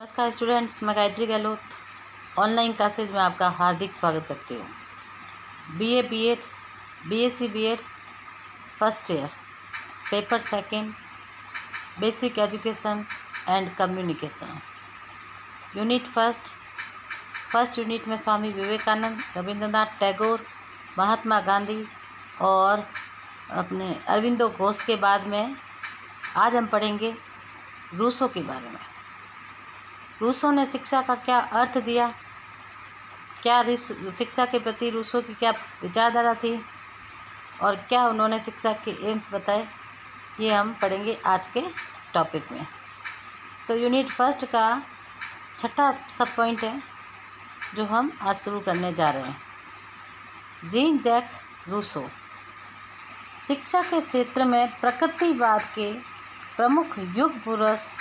नमस्कार स्टूडेंट्स, मैं Gayatri Gehlot online classes में आपका हार्दिक स्वागत करती हूँ। BA BEd BSc BEd first year paper second basic education and communication unit first unit में स्वामी विवेकानंद, रविंद्रनाथ टैगोर, महात्मा गांधी और अपने अरविंदो घोष के बाद में आज हम पढ़ेंगे रूसो के बारे में। रूसो ने शिक्षा का क्या अर्थ दिया, क्या शिक्षा के प्रति रूसो की क्या विचारधारा थी और क्या उन्होंने शिक्षा के एम्स बताए, ये हम पढ़ेंगे आज के टॉपिक में। तो यूनिट फर्स्ट का छठा सब पॉइंट है जो हम आज शुरू करने जा रहे हैं। जीन जैक्स रूसो शिक्षा के क्षेत्र में प्रकृतिवाद के प्रमुख युग पुरुष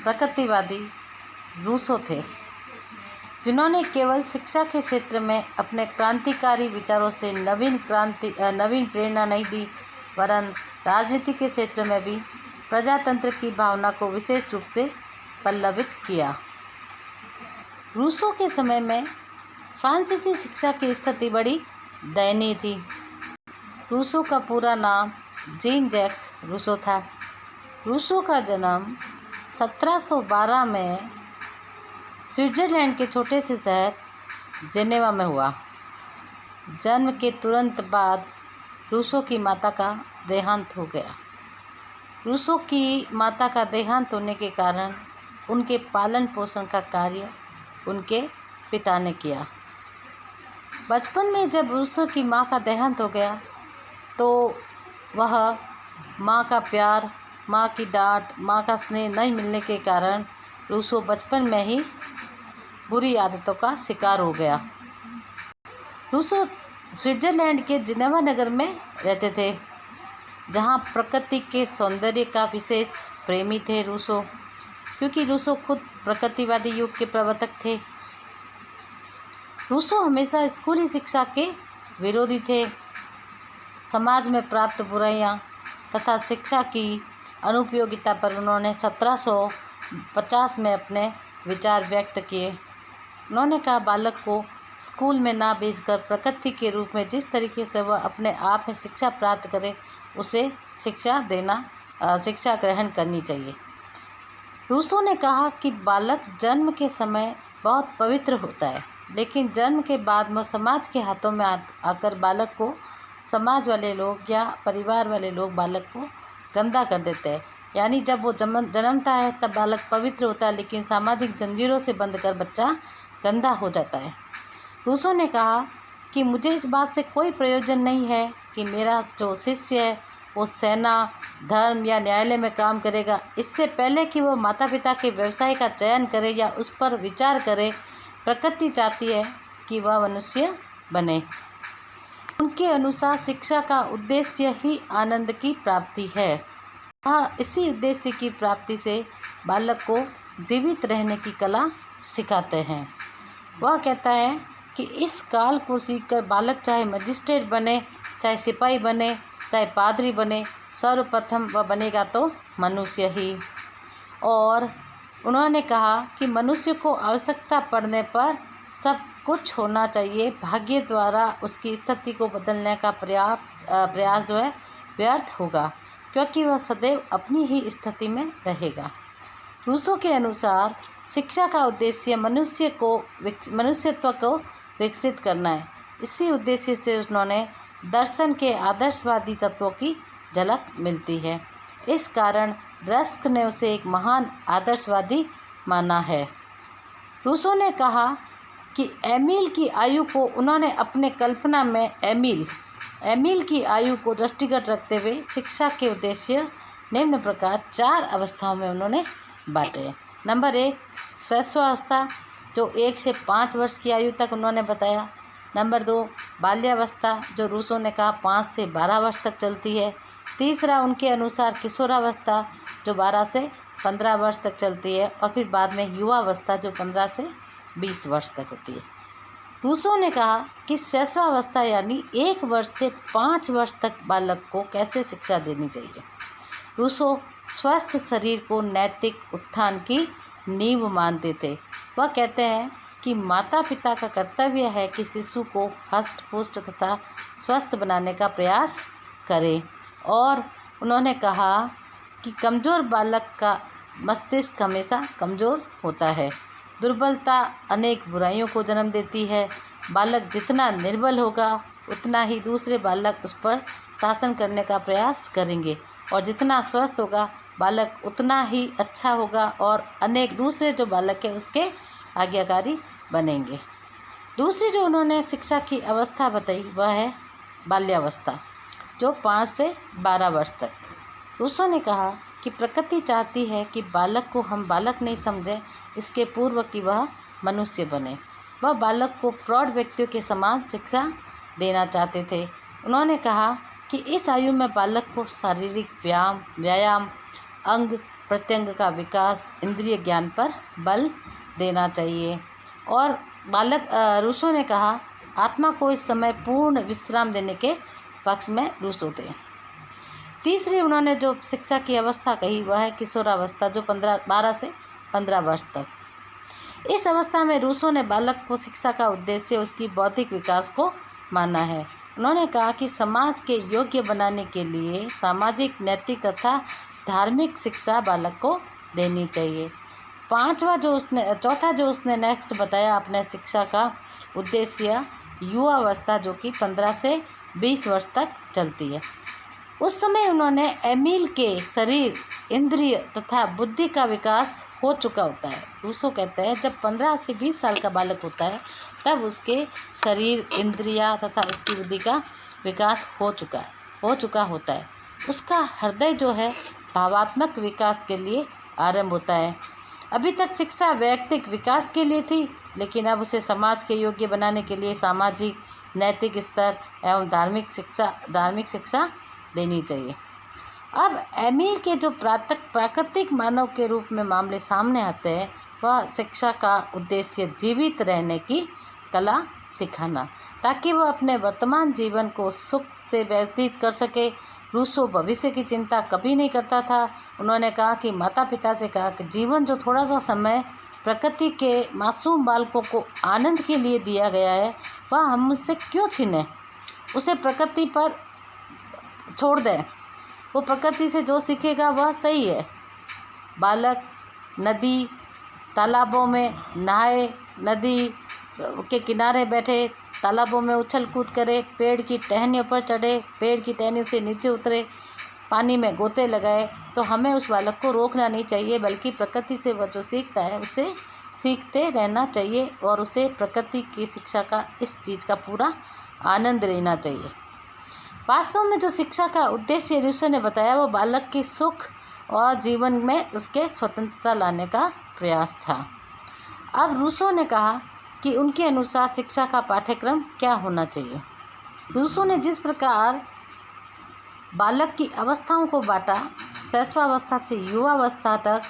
प्रकृतिवादी रूसो थे, जिन्होंने केवल शिक्षा के क्षेत्र में अपने क्रांतिकारी विचारों से नवीन प्रेरणा नहीं दी, वरन राजनीति के क्षेत्र में भी प्रजातंत्र की भावना को विशेष रूप से पल्लवित किया। रूसो के समय में फ्रांसीसी शिक्षा की स्थिति बड़ी दयनीय थी। रूसो का पूरा नाम जीन जैक्स रूसो था। रूसो का जन्म 1712 में स्विट्जरलैंड के छोटे से शहर जेनेवा में हुआ। जन्म के तुरंत बाद रूसो की माता का देहांत हो गया। रूसो की माता का देहांत होने के कारण उनके पालन पोषण का कार्य उनके पिता ने किया। बचपन में जब रूसो की माँ का देहांत हो गया तो वह माँ का प्यार, माँ की डांट, माँ का स्नेह नहीं मिलने के कारण रूसो बचपन में ही बुरी आदतों का शिकार हो गया। रूसो स्विट्जरलैंड के जिनेवा नगर में रहते थे, जहाँ प्रकृति के सौंदर्य का विशेष प्रेमी थे रूसो, क्योंकि रूसो खुद प्रकृतिवादी युग के प्रवर्तक थे। रूसो हमेशा स्कूली शिक्षा के विरोधी थे। समाज में प्राप्त बुराइयाँ तथा शिक्षा की अनुपयोगिता पर उन्होंने 1750 में अपने विचार व्यक्त किए। उन्होंने कहा, बालक को स्कूल में ना भेजकर प्रकृति के रूप में जिस तरीके से वह अपने आप में शिक्षा प्राप्त करे, उसे शिक्षा ग्रहण करनी चाहिए। रूसो ने कहा कि बालक जन्म के समय बहुत पवित्र होता है, लेकिन जन्म के बाद में समाज के हाथों में आकर बालक को समाज वाले लोग या परिवार वाले लोग बालक को गंदा कर देते हैं। यानी जब वो जन्मता है तब बालक पवित्र होता है, लेकिन सामाजिक जंजीरों से बंध कर बच्चा गंदा हो जाता है। रूसो ने कहा कि मुझे इस बात से कोई प्रयोजन नहीं है कि मेरा जो शिष्य है वो सेना, धर्म या न्यायालय में काम करेगा। इससे पहले कि वो माता पिता के व्यवसाय का चयन करे या उस पर विचार करे, प्रकृति चाहती है कि वह मनुष्य बने। उनके अनुसार शिक्षा का उद्देश्य ही आनंद की प्राप्ति है। वह इसी उद्देश्य की प्राप्ति से बालक को जीवित रहने की कला सिखाते हैं। वह कहता है कि इस काल को सीखकर बालक चाहे मजिस्ट्रेट बने, चाहे सिपाही बने, चाहे पादरी बने, सर्वप्रथम वह बनेगा तो मनुष्य ही। और उन्होंने कहा कि मनुष्य को आवश्यकता पड़ने पर सब कुछ होना चाहिए, भाग्य द्वारा उसकी स्थिति को बदलने का प्रयास जो है व्यर्थ होगा, क्योंकि वह सदैव अपनी ही स्थिति में रहेगा। रूसो के अनुसार शिक्षा का उद्देश्य मनुष्यत्व को विकसित करना है। इसी उद्देश्य से उन्होंने दर्शन के आदर्शवादी तत्वों की झलक मिलती है। इस कारण रस्क ने उसे एक महान आदर्शवादी माना है। रूसो ने कहा कि एमिल की आयु को उन्होंने अपने कल्पना में एमिल की आयु को दृष्टिगत रखते हुए शिक्षा के उद्देश्य निम्न प्रकार 4 अवस्थाओं में उन्होंने बांटे। नंबर 1 शैशवावस्था, जो 1 से 5 वर्ष की आयु तक उन्होंने बताया। नंबर 2 बाल्यावस्था, जो रूसो ने कहा 5 से 12 वर्ष तक चलती है। तीसरा उनके अनुसार किशोरावस्था, जो 12 से 15 वर्ष तक चलती है। और फिर बाद में युवावस्था, जो 15 से 20 वर्ष तक होती है। रूसो ने कहा कि शैशवावस्था यानी 1 वर्ष से 5 वर्ष तक बालक को कैसे शिक्षा देनी चाहिए। रूसो स्वस्थ शरीर को नैतिक उत्थान की नींव मानते थे। वह कहते हैं कि माता पिता का कर्तव्य है कि शिशु को हष्ट पुष्ट तथा स्वस्थ बनाने का प्रयास करें। और उन्होंने कहा कि कमज़ोर बालक का मस्तिष्क हमेशा कमज़ोर होता है। दुर्बलता अनेक बुराइयों को जन्म देती है। बालक जितना निर्बल होगा उतना ही दूसरे बालक उस पर शासन करने का प्रयास करेंगे, और जितना स्वस्थ होगा बालक उतना ही अच्छा होगा और अनेक दूसरे जो बालक है उसके आज्ञाकारी बनेंगे। दूसरी जो उन्होंने शिक्षा की अवस्था बताई वह है बाल्यावस्था, जो 5 से 12 वर्ष तक। रूसो ने कहा कि प्रकृति चाहती है कि बालक को हम बालक नहीं समझें, इसके पूर्व कि वह मनुष्य बने। वह बालक को प्रौढ़ व्यक्तियों के समान शिक्षा देना चाहते थे। उन्होंने कहा कि इस आयु में बालक को शारीरिक व्यायाम, अंग प्रत्यंग का विकास, इंद्रिय ज्ञान पर बल देना चाहिए। और रूसो ने कहा आत्मा को इस समय पूर्ण विश्राम देने के पक्ष में रूसो थे। तीसरी उन्होंने जो शिक्षा की अवस्था कही वह है किशोरावस्था, जो 12 से 15 वर्ष तक। इस अवस्था में रूसो ने बालक को शिक्षा का उद्देश्य उसकी बौद्धिक विकास को माना है। उन्होंने कहा कि समाज के योग्य बनाने के लिए सामाजिक, नैतिक तथा धार्मिक शिक्षा बालक को देनी चाहिए। चौथा जो उसने नेक्स्ट बताया अपने शिक्षा का उद्देश्य युवावस्था, जो कि 15 से 20 वर्ष तक चलती है। उस समय उन्होंने एमिल के शरीर, इंद्रिय तथा बुद्धि का विकास हो चुका होता है। रूसो कहते हैं जब 15 से 20 साल का बालक होता है तब उसके शरीर, इंद्रिया तथा उसकी बुद्धि का विकास हो चुका होता है। उसका हृदय जो है भावात्मक विकास के लिए आरंभ होता है। अभी तक शिक्षा वैयक्तिक विकास के लिए थी, लेकिन अब उसे समाज के योग्य बनाने के लिए सामाजिक, नैतिक स्तर एवं धार्मिक शिक्षा देनी चाहिए। अब एमिल के जो प्राकृतिक मानव के रूप में मामले सामने आते हैं, वह शिक्षा का उद्देश्य जीवित रहने की कला सिखाना, ताकि वह अपने वर्तमान जीवन को सुख से व्यतीत कर सके। रूसो भविष्य की चिंता कभी नहीं करता था। उन्होंने कहा कि माता पिता से कहा कि जीवन जो थोड़ा सा समय प्रकृति के मासूम बालकों को आनंद के लिए दिया गया है वह हम मुझसे क्यों छीनें, उसे प्रकृति पर छोड़ दें। वो प्रकृति से जो सीखेगा वह सही है। बालक नदी तालाबों में नहाए, नदी के किनारे बैठे, तालाबों में उछल कूद करे, पेड़ की टहनियों पर चढ़े, पेड़ की टहनियों से नीचे उतरे, पानी में गोते लगाए, तो हमें उस बालक को रोकना नहीं चाहिए, बल्कि प्रकृति से वह जो सीखता है उसे सीखते रहना चाहिए और उसे प्रकृति की शिक्षा का, इस चीज़ का पूरा आनंद लेना चाहिए। वास्तव में जो शिक्षा का उद्देश्य रूसो ने बताया वो बालक के सुख और जीवन में उसके स्वतंत्रता लाने का प्रयास था। अब रूसो ने कहा कि उनके अनुसार शिक्षा का पाठ्यक्रम क्या होना चाहिए। रूसो ने जिस प्रकार बालक की अवस्थाओं को बांटा, शैशवावस्था से युवावस्था तक,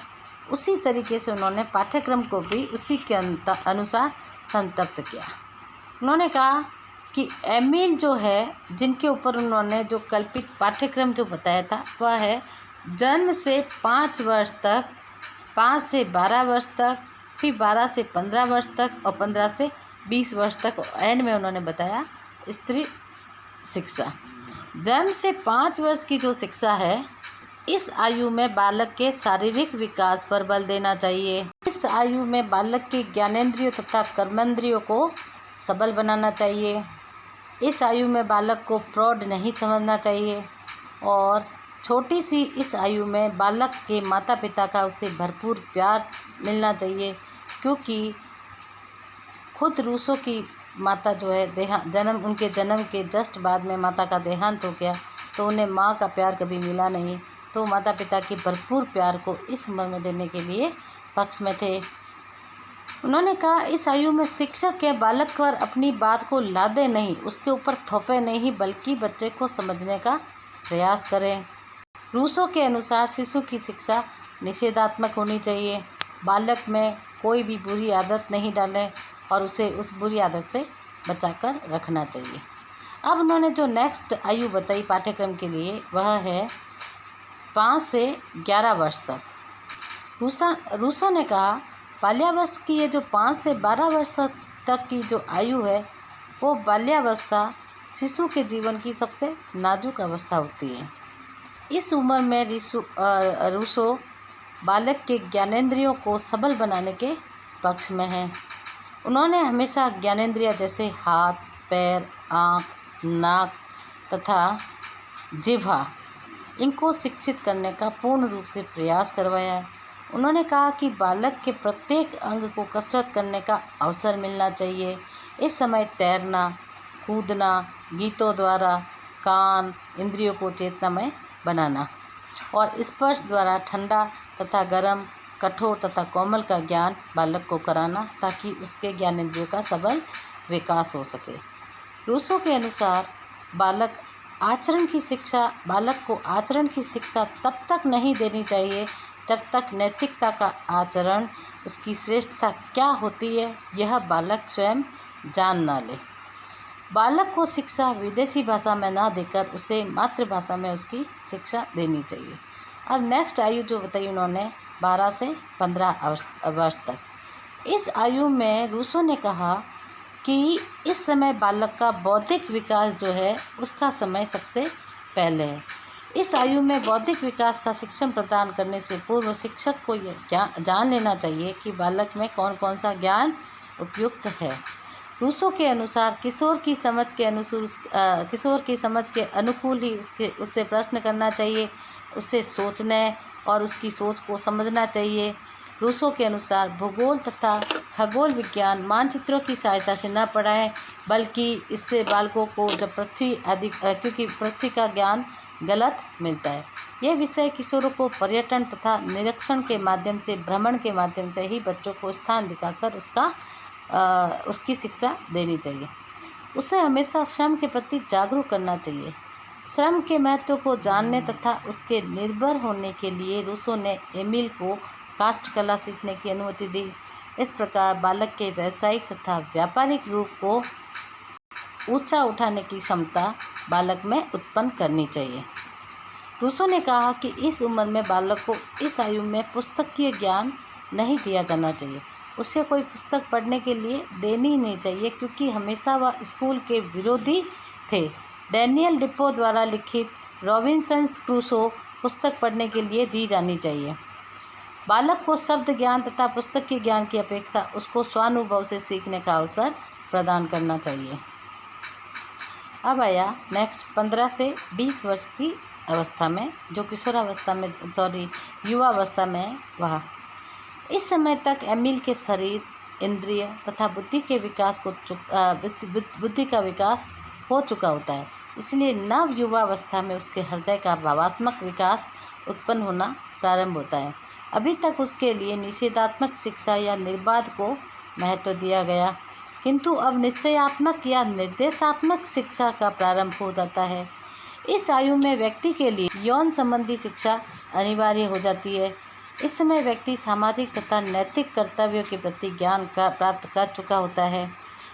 उसी तरीके से उन्होंने पाठ्यक्रम को भी उसी के अनुसार संतप्त किया। उन्होंने कहा कि एमिल जो है, जिनके ऊपर उन्होंने जो कल्पित पाठ्यक्रम जो बताया था वह है जन्म से 5 वर्ष तक, 5 से 12 वर्ष तक, फिर 12 से 15 वर्ष तक और 15 से 20 वर्ष तक, एंड में उन्होंने बताया स्त्री शिक्षा। जन्म से 5 वर्ष की जो शिक्षा है, इस आयु में बालक के शारीरिक विकास पर बल देना चाहिए। इस आयु में बालक के ज्ञानेंद्रियों तथा कर्मेंद्रियों को सबल बनाना चाहिए। इस आयु में बालक को प्रौढ़ नहीं समझना चाहिए और छोटी सी इस आयु में बालक के माता पिता का उसे भरपूर प्यार मिलना चाहिए, क्योंकि खुद रूसो की माता जो है उनके जन्म के जस्ट बाद में माता का देहांत हो गया, तो उन्हें माँ का प्यार कभी मिला नहीं, तो माता पिता के भरपूर प्यार को इस उम्र में देने के लिए पक्ष में थे। उन्होंने कहा इस आयु में शिक्षक के बालक पर अपनी बात को लादे नहीं, उसके ऊपर थोपे नहीं, बल्कि बच्चे को समझने का प्रयास करें। रूसो के अनुसार शिशु की शिक्षा निषेधात्मक होनी चाहिए। बालक में कोई भी बुरी आदत नहीं डालें और उसे उस बुरी आदत से बचाकर रखना चाहिए। अब उन्होंने जो नेक्स्ट आयु बताई पाठ्यक्रम के लिए वह है 5 से 11 वर्ष तक। रूसो ने कहा बाल्यावस्था की ये जो 5 से 12 वर्ष तक की जो आयु है वो बाल्यावस्था शिशु के जीवन की सबसे नाजुक अवस्था होती है। इस उम्र में रूसो बालक के ज्ञानेंद्रियों को सबल बनाने के पक्ष में है। उन्होंने हमेशा ज्ञानेंद्रिय जैसे हाथ, पैर, आँख, नाक तथा जिह्वा इनको शिक्षित करने का पूर्ण रूप से प्रयास करवाया है। उन्होंने कहा कि बालक के प्रत्येक अंग को कसरत करने का अवसर मिलना चाहिए। इस समय तैरना, कूदना, गीतों द्वारा कान, इंद्रियों को चेतनामय बनाना और स्पर्श द्वारा ठंडा तथा गर्म, कठोर तथा कोमल का ज्ञान बालक को कराना ताकि उसके ज्ञानेंद्रियों का सबल विकास हो सके। रूसो के अनुसार बालक को आचरण की शिक्षा तब तक नहीं देनी चाहिए जब तक नैतिकता का आचरण, उसकी श्रेष्ठता क्या होती है, यह बालक स्वयं जान ना ले। बालक को शिक्षा विदेशी भाषा में ना देकर उसे मातृभाषा में उसकी शिक्षा देनी चाहिए। अब नेक्स्ट आयु जो बताई उन्होंने 12 से 15 वर्ष तक। इस आयु में रूसो ने कहा कि इस समय बालक का बौद्धिक विकास जो है उसका समय सबसे पहले है। इस आयु में बौद्धिक विकास का शिक्षण प्रदान करने से पूर्व शिक्षक को यह जान लेना चाहिए कि बालक में कौन कौन सा ज्ञान उपयुक्त है। रूसो के अनुसार किशोर की समझ के अनुकूल ही उससे प्रश्न करना चाहिए, उससे सोचने और उसकी सोच को समझना चाहिए। रूसो के अनुसार भूगोल तथा खगोल विज्ञान मानचित्रों की सहायता से न पढ़ाएं, बल्कि इससे बालकों को जब क्योंकि पृथ्वी का ज्ञान गलत मिलता है। यह विषय किशोरों को पर्यटन तथा निरीक्षण के माध्यम से, भ्रमण के माध्यम से ही बच्चों को स्थान दिखाकर उसकी शिक्षा देनी चाहिए। उसे हमेशा श्रम के प्रति जागरूक करना चाहिए। श्रम के महत्व को जानने तथा उसके निर्भर होने के लिए रूसो ने एमिल को काष्ठ कला सीखने की अनुमति दी। इस प्रकार बालक के व्यावसायिक तथा व्यापारिक रूप को ऊंचा उठाने की क्षमता बालक में उत्पन्न करनी चाहिए। रूसो ने कहा कि इस उम्र में बालक को इस आयु में पुस्तकीय ज्ञान नहीं दिया जाना चाहिए। उसे कोई पुस्तक पढ़ने के लिए देनी ही नहीं चाहिए, क्योंकि हमेशा वह स्कूल के विरोधी थे। डैनियल डिपो द्वारा लिखित रॉबिन्सन्स क्रूसो पुस्तक पढ़ने के लिए दी जानी चाहिए। बालक को शब्द ज्ञान तथा पुस्तकीय ज्ञान की अपेक्षा उसको स्वानुभव से सीखने का अवसर प्रदान करना चाहिए। अब आया नेक्स्ट 15 से 20 वर्ष की अवस्था में, जो किशोरावस्था में युवावस्था में है वह। इस समय तक एमिल के शरीर, इंद्रिय तथा बुद्धि का विकास हो चुका होता है। इसलिए नव युवावस्था में उसके हृदय का भावात्मक विकास उत्पन्न होना प्रारंभ होता है। अभी तक उसके लिए निषेधात्मक शिक्षा या निर्बाध को महत्व दिया गया, किंतु अब निश्चयात्मक या निर्देशात्मक शिक्षा का प्रारंभ हो जाता है। इस आयु में व्यक्ति के लिए यौन संबंधी शिक्षा अनिवार्य हो जाती है। इस समय व्यक्ति सामाजिक तथा नैतिक कर्तव्यों के प्रति ज्ञान प्राप्त कर चुका होता है।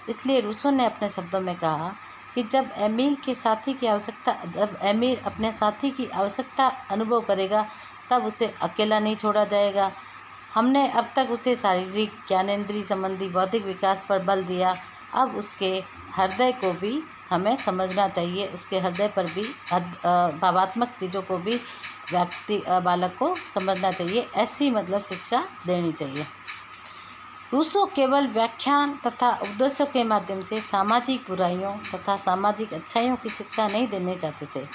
इसलिए रूसो ने अपने शब्दों में कहा कि जब एमिल अपने साथी की आवश्यकता अनुभव करेगा तब उसे अकेला नहीं छोड़ा जाएगा। हमने अब तक उसे शारीरिक, ज्ञानेंद्रिय संबंधी बौद्धिक विकास पर बल दिया, अब उसके हृदय को भी हमें समझना चाहिए, उसके हृदय पर भी भावात्मक चीज़ों को भी बालक को समझना चाहिए। ऐसी शिक्षा देनी चाहिए। रूसो केवल व्याख्यान तथा उपदेशों के माध्यम से सामाजिक बुराइयों तथा सामाजिक अच्छाइयों की शिक्षा नहीं देने चाहते थे।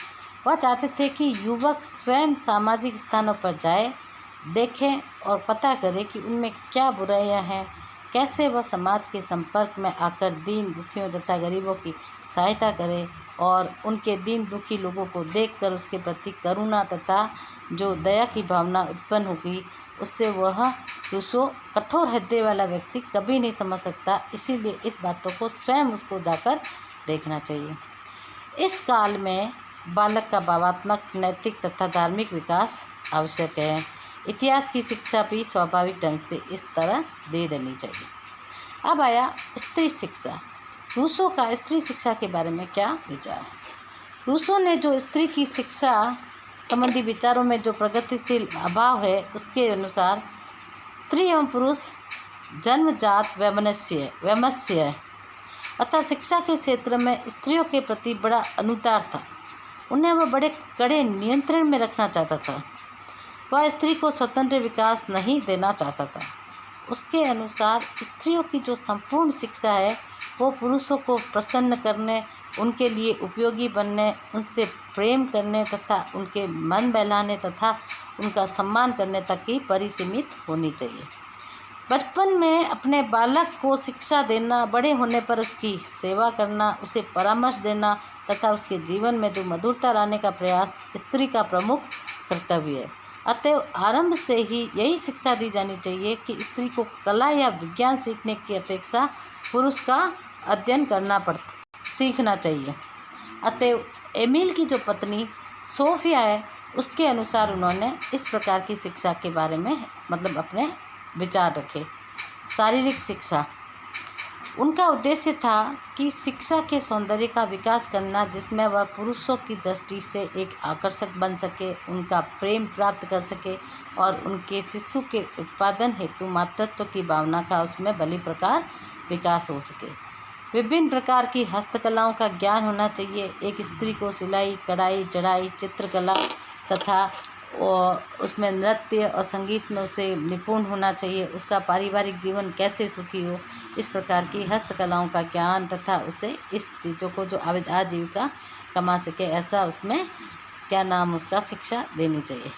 वह चाहते थे कि युवक स्वयं सामाजिक स्थानों पर जाए, देखें और पता करे कि उनमें क्या बुराइयां हैं, कैसे वह समाज के संपर्क में आकर दीन दुखियों तथा गरीबों की सहायता करे और उनके दीन दुखी लोगों को देखकर उसके प्रति करुणा तथा जो दया की भावना उत्पन्न होगी, उससे वह रूसो कठोर हृदय वाला व्यक्ति कभी नहीं समझ सकता। इसीलिए इस बातों को स्वयं उसको जाकर देखना चाहिए। इस काल में बालक का भावात्मक, नैतिक तथा धार्मिक विकास आवश्यक है। इतिहास की शिक्षा भी स्वाभाविक ढंग से इस तरह दे देनी चाहिए। अब आया स्त्री शिक्षा। रूसो का स्त्री शिक्षा के बारे में क्या विचार? रूसो ने जो स्त्री की शिक्षा संबंधी विचारों में जो प्रगतिशील अभाव है, उसके अनुसार स्त्री एवं पुरुष जन्मजात वैमनस्य है, अतः शिक्षा के क्षेत्र में स्त्रियों के प्रति बड़ा अनुदार था। उन्हें वह बड़े कड़े नियंत्रण में रखना चाहता था। वह स्त्री को स्वतंत्र विकास नहीं देना चाहता था। उसके अनुसार स्त्रियों की जो संपूर्ण शिक्षा है वो पुरुषों को प्रसन्न करने, उनके लिए उपयोगी बनने, उनसे प्रेम करने तथा उनके मन बहलाने तथा उनका सम्मान करने तक ही परिसीमित होनी चाहिए। बचपन में अपने बालक को शिक्षा देना, बड़े होने पर उसकी सेवा करना, उसे परामर्श देना तथा उसके जीवन में जो मधुरता लाने का प्रयास स्त्री का प्रमुख कर्तव्य है। अतएव आरंभ से ही यही शिक्षा दी जानी चाहिए कि स्त्री को कला या विज्ञान सीखने की अपेक्षा पुरुष का अध्ययन सीखना चाहिए। अतएव एमिल की जो पत्नी सोफिया है उसके अनुसार उन्होंने इस प्रकार की शिक्षा के बारे में अपने विचार रखे। शारीरिक शिक्षा, उनका उद्देश्य था कि शिक्षा के सौंदर्य का विकास करना, जिसमें वह पुरुषों की दृष्टि से एक आकर्षक बन सके, उनका प्रेम प्राप्त कर सके और उनके शिशु के उत्पादन हेतु मातृत्व की भावना का उसमें भली प्रकार विकास हो सके। विभिन्न प्रकार की हस्तकलाओं का ज्ञान होना चाहिए। एक स्त्री को सिलाई, कढ़ाई, जड़ाई, चित्रकला तथा उसमें नृत्य और संगीत में उसे निपुण होना चाहिए। उसका पारिवारिक जीवन कैसे सुखी हो, इस प्रकार की हस्तकलाओं का ज्ञान तथा उसे इस चीज़ों को जो आजीविका कमा सके, ऐसा उसमें उसका शिक्षा देनी चाहिए।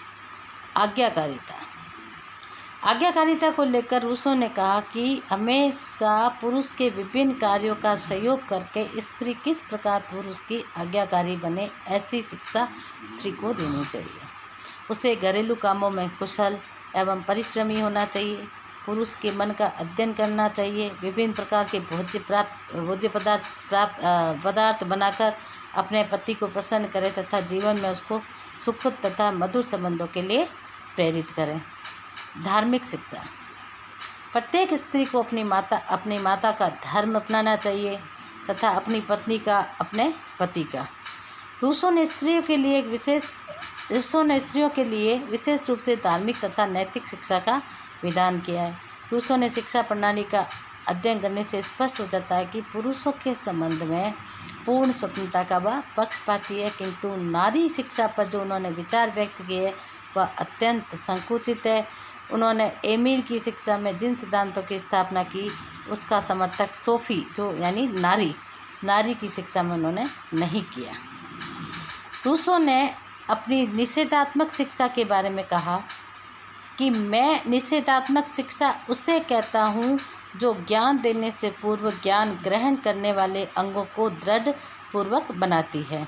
आज्ञाकारिता को लेकर रूसो ने कहा कि हमेशा पुरुष के विभिन्न कार्यों का सहयोग करके स्त्री किस प्रकार पुरुष की आज्ञाकारी बने, ऐसी शिक्षा स्त्री को देनी चाहिए। उसे घरेलू कामों में कुशल एवं परिश्रमी होना चाहिए। पुरुष के मन का अध्ययन करना चाहिए। विभिन्न प्रकार के भोज्य पदार्थ बनाकर अपने पति को प्रसन्न करे तथा जीवन में उसको सुखद तथा मधुर संबंधों के लिए प्रेरित करें। धार्मिक शिक्षा, प्रत्येक स्त्री को अपनी माता का धर्म अपनाना चाहिए तथा अपनी पत्नी का अपने पति का। रूसो ने स्त्रियों के लिए विशेष रूप से धार्मिक तथा नैतिक शिक्षा का विधान किया है। रूसो ने शिक्षा प्रणाली का अध्ययन करने से स्पष्ट हो जाता है कि पुरुषों के संबंध में पूर्ण स्वतंत्रता का वह पक्षपाती है, किंतु नारी शिक्षा पर जो उन्होंने विचार व्यक्त किए वह अत्यंत संकुचित है। उन्होंने एमिल की शिक्षा में जिन सिद्धांतों की स्थापना की उसका समर्थक सोफी जो यानी नारी की शिक्षा में उन्होंने नहीं किया। रूसो ने अपनी निषेधात्मक शिक्षा के बारे में कहा कि मैं निषेधात्मक शिक्षा उसे कहता हूँ जो ज्ञान देने से पूर्व ज्ञान ग्रहण करने वाले अंगों को दृढ़ पूर्वक बनाती है।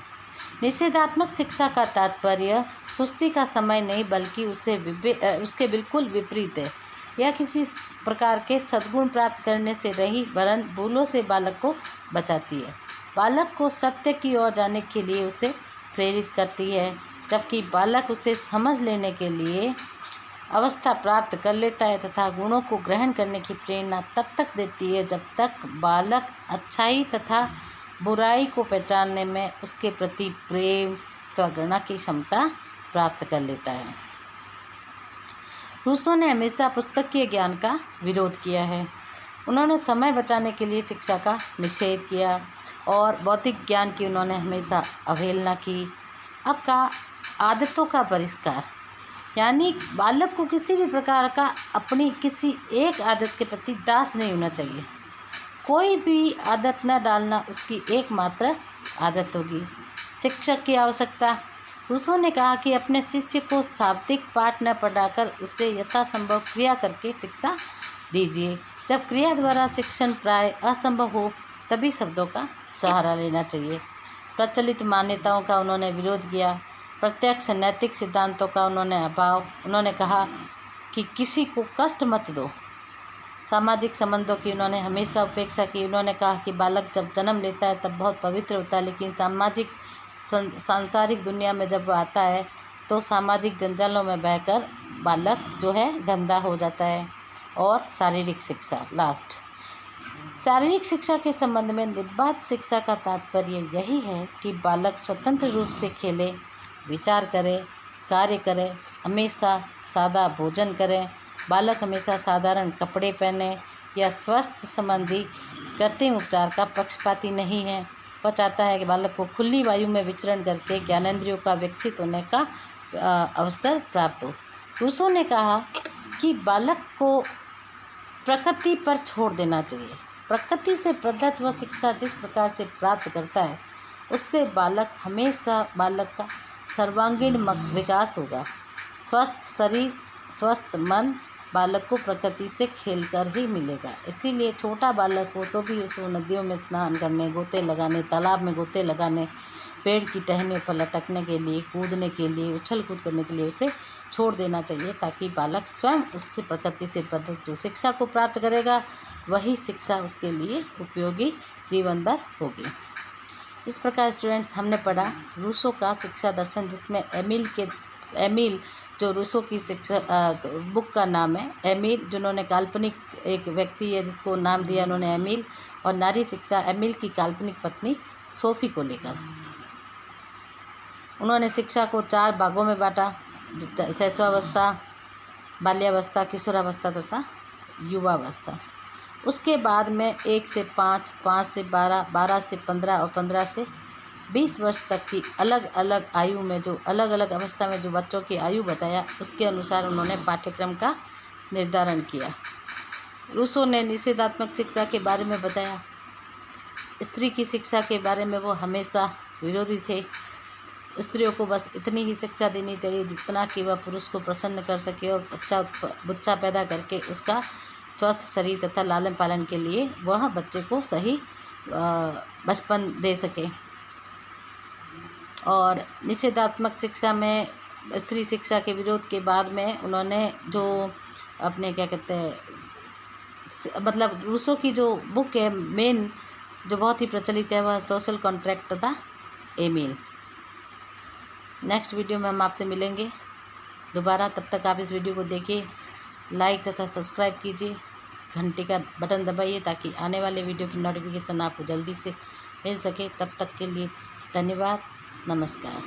निषेधात्मक शिक्षा का तात्पर्य सुस्ती का समय नहीं बल्कि उसके बिल्कुल विपरीत है। यह किसी प्रकार के सद्गुण प्राप्त करने से रही वरन भूलों से बालक को बचाती है। बालक को सत्य की ओर जाने के लिए उसे प्रेरित करती है, जबकि बालक उसे समझ लेने के लिए अवस्था प्राप्त कर लेता है तथा गुणों को ग्रहण करने की प्रेरणा तब तक देती है जब तक बालक अच्छाई तथा बुराई को पहचानने में उसके प्रति प्रेम तो घृणा की क्षमता प्राप्त कर लेता है। रूसो ने हमेशा पुस्तकीय ज्ञान का विरोध किया है। उन्होंने समय बचाने के लिए शिक्षा का निषेध किया और भौतिक ज्ञान की उन्होंने हमेशा अवहेलना की। अब आदतों का बहिष्कार, यानी बालक को किसी भी प्रकार का अपनी किसी एक आदत के प्रति दास नहीं होना चाहिए। कोई भी आदत न डालना उसकी एकमात्र आदत होगी। शिक्षक की आवश्यकता, रूसो ने कहा कि अपने शिष्य को शाब्दिक पाठ न पढ़ाकर उसे यथासंभव क्रिया करके शिक्षा दीजिए। जब क्रिया द्वारा शिक्षण प्राय असंभव हो तभी शब्दों का सहारा लेना चाहिए। प्रचलित मान्यताओं का उन्होंने विरोध किया। प्रत्यक्ष नैतिक सिद्धांतों का उन्होंने अभाव। उन्होंने कहा कि किसी को कष्ट मत दो। सामाजिक संबंधों की उन्होंने हमेशा उपेक्षा की। उन्होंने कहा कि बालक जब जन्म लेता है तब बहुत पवित्र होता है, लेकिन सांसारिक दुनिया में जब वह आता है तो सामाजिक जंजालों में बहकर बालक जो है गंदा हो जाता है। और शारीरिक शिक्षा, शारीरिक शिक्षा के संबंध में निर्बाध शिक्षा का तात्पर्य यही है कि बालक स्वतंत्र रूप से खेले, विचार करे, कार्य करे, हमेशा सादा भोजन करें, बालक हमेशा साधारण कपड़े पहने या स्वास्थ्य संबंधी कृत्रिम उपचार का पक्षपाती नहीं है। वह चाहता है कि बालक को खुली वायु में विचरण करके ज्ञानेंद्रियों का विकसित होने का अवसर प्राप्त हो। रूसो ने कहा कि बालक को प्रकृति पर छोड़ देना चाहिए। प्रकृति से प्रदत्त वह शिक्षा जिस प्रकार से प्राप्त करता है उससे बालक का सर्वांगीण विकास होगा। स्वस्थ शरीर स्वस्थ मन बालक को प्रकृति से खेलकर ही मिलेगा। इसीलिए छोटा बालक हो तो भी उसको नदियों में स्नान करने, गोते लगाने, तालाब में गोते लगाने, पेड़ की टहनियों पर लटकने के लिए, कूदने के लिए, उछल कूद करने के लिए उसे छोड़ देना चाहिए, ताकि बालक स्वयं उससे प्रकृति से प्रदत्त जो शिक्षा को प्राप्त करेगा वही शिक्षा उसके लिए उपयोगी जीवन भर होगी। इस प्रकार स्टूडेंट्स हमने पढ़ा रूसो का शिक्षा दर्शन, जिसमें एमिल जो रूसो की शिक्षा बुक का नाम है एमिल, जिन्होंने काल्पनिक एक व्यक्ति है जिसको नाम दिया उन्होंने एमिल, और नारी शिक्षा एमिल की काल्पनिक पत्नी सोफी को लेकर। उन्होंने शिक्षा को 4 भागों में बांटा, शैशवावस्था, बाल्यावस्था, किशोरावस्था तथा युवावस्था। उसके बाद में 1 से 5, 5 से 12, 12 से 15 और 15 से 20 वर्ष तक की अलग अलग आयु में जो अलग अलग अवस्था में जो बच्चों की आयु बताया, उसके अनुसार उन्होंने पाठ्यक्रम का निर्धारण किया। रूसो ने निषेधात्मक शिक्षा के बारे में बताया। स्त्री की शिक्षा के बारे में वो हमेशा विरोधी थे। स्त्रियों को बस इतनी ही शिक्षा देनी चाहिए जितना कि वह पुरुष को प्रसन्न कर सके और बच्चा पैदा करके उसका स्वस्थ शरीर तथा लालन पालन के लिए वह बच्चे को सही बचपन दे सके। और निषेधात्मक शिक्षा में स्त्री शिक्षा के विरोध के बाद में उन्होंने जो अपने क्या कहते हैं मतलब रूसो की जो बुक है मेन जो बहुत ही प्रचलित है वह सोशल कॉन्ट्रैक्ट तथा एमिल। नेक्स्ट वीडियो में हम आपसे मिलेंगे दोबारा। तब तक आप इस वीडियो को देखिए, लाइक तथा सब्सक्राइब कीजिए, घंटी का बटन दबाइए ताकि आने वाले वीडियो की नोटिफिकेशन आपको जल्दी से मिल सके। तब तक के लिए धन्यवाद, नमस्कार।